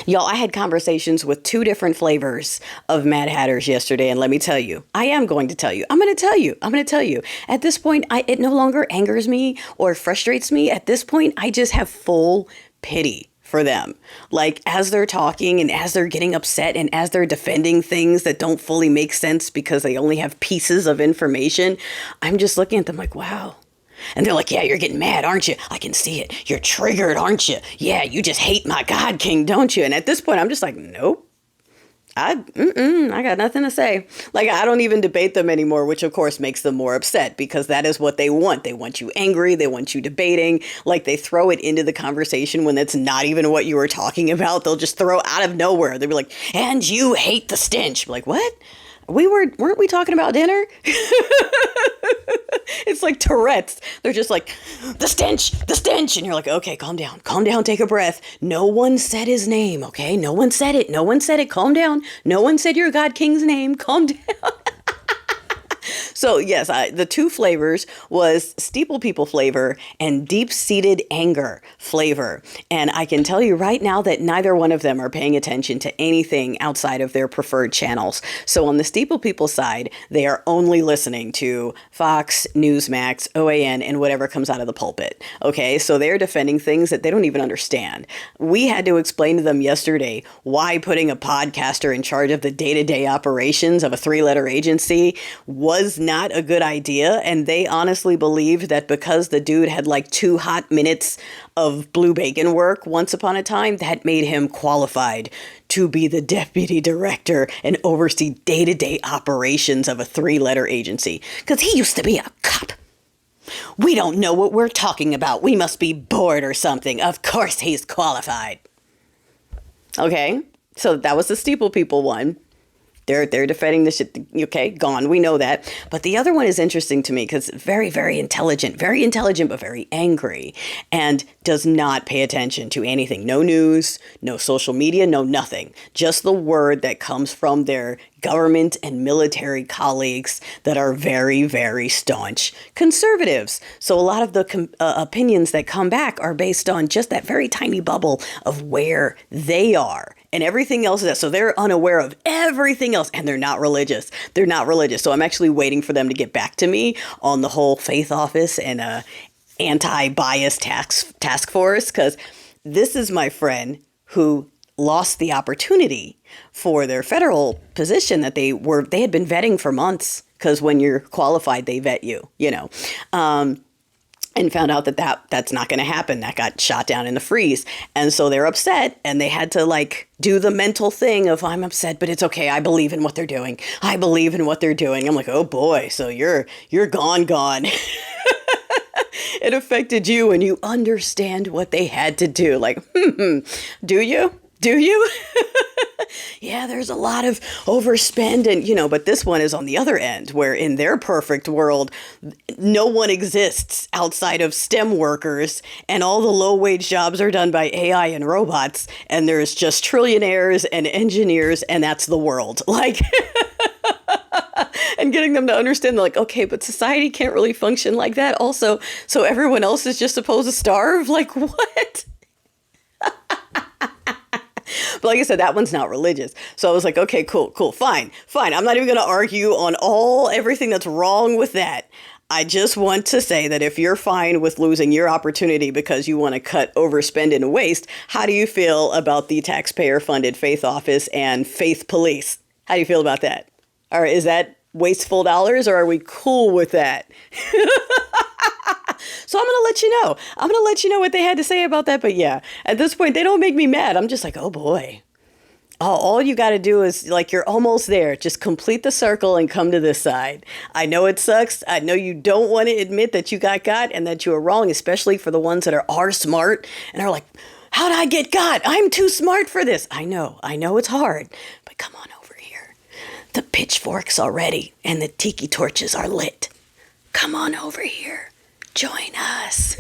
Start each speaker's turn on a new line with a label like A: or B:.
A: Y'all, I had conversations with two different flavors of Mad Hatters yesterday, and let me tell you, I am going to tell you. I'm going to tell you. I'm going to tell you. At this point, it no longer angers me or frustrates me. At this point, I just have full pity for them. Like, as they're talking and as they're getting upset and as they're defending things that don't fully make sense because they only have pieces of information, I'm just looking at them like, wow. And they're like, yeah, you're getting mad, aren't you? I can see it. You're triggered, aren't you? Yeah, you just hate my God King, don't you? And at this point, I'm just like, nope. I got nothing to say. Like, I don't even debate them anymore, which of course makes them more upset because that is what they want. They want you angry. They want you debating. Like, they throw it into the conversation when that's not even what you were talking about. They'll just throw out of nowhere. They'll be like, and you hate the stench. I'm like, what? Weren't we talking about dinner? It's like Tourette's. They're just like, the stench. And you're like, okay, calm down, take a breath. No one said his name, okay? No one said it. Calm down. No one said your God King's name. Calm down. So yes, the two flavors was steeple people flavor and deep-seated anger flavor. And I can tell you right now that neither one of them are paying attention to anything outside of their preferred channels. So on the steeple people side, they are only listening to Fox, Newsmax, OAN, and whatever comes out of the pulpit. Okay, so they're defending things that they don't even understand. We had to explain to them yesterday why putting a podcaster in charge of the day-to-day operations of a three-letter agency was not a good idea. And they honestly believed that because the dude had like 2 hot minutes of blue bacon work once upon a time, that made him qualified to be the deputy director and oversee day-to-day operations of a 3-letter agency. Because he used to be a cop. We don't know what we're talking about. We must be bored or something. Of course he's qualified. Okay, so that was the steeple people one. They're defending this shit. Okay, gone. We know that. But the other one is interesting to me because very, very intelligent, but very angry, and does not pay attention to anything. No news, no social media, no nothing. Just the word that comes from their government and military colleagues that are very, very staunch conservatives. So a lot of the opinions that come back are based on just that very tiny bubble of where they are. And everything else is that. So they're unaware of everything else, and they're not religious. So I'm actually waiting for them to get back to me on the whole faith office and anti-bias task force, because this is my friend who lost the opportunity for their federal position that they had been vetting for months, because when you're qualified, they vet you, and found out that's not going to happen. That got shot down in the freeze. And so they're upset, and they had to like do the mental thing of, I'm upset, but it's okay. I believe in what they're doing. I'm like, oh boy, so you're gone. It affected you and you understand what they had to do. Like, do you? Yeah, there's a lot of overspend and, but this one is on the other end where in their perfect world, no one exists outside of STEM workers and all the low wage jobs are done by AI and robots. And there's just trillionaires and engineers and that's the world. Like, and getting them to understand, like, okay, but society can't really function like that. Also, so everyone else is just supposed to starve? Like, what? But like I said, that one's not religious. So I was like, okay, cool, fine. I'm not even going to argue on everything that's wrong with that. I just want to say that if you're fine with losing your opportunity because you want to cut, overspend, and waste, how do you feel about the taxpayer-funded faith office and faith police? How do you feel about that? Or is that wasteful dollars, or are we cool with that? So I'm going to let you know. I'm going to let you know what they had to say about that. But yeah, at this point, they don't make me mad. I'm just like, oh boy. All you got to do is like, you're almost there. Just complete the circle and come to this side. I know it sucks. I know you don't want to admit that you got and that you are wrong, especially for the ones that are smart and are like, how'd I get got? I'm too smart for this. I know it's hard, but come on over here. The pitchforks are ready and the tiki torches are lit. Come on over here. Join us.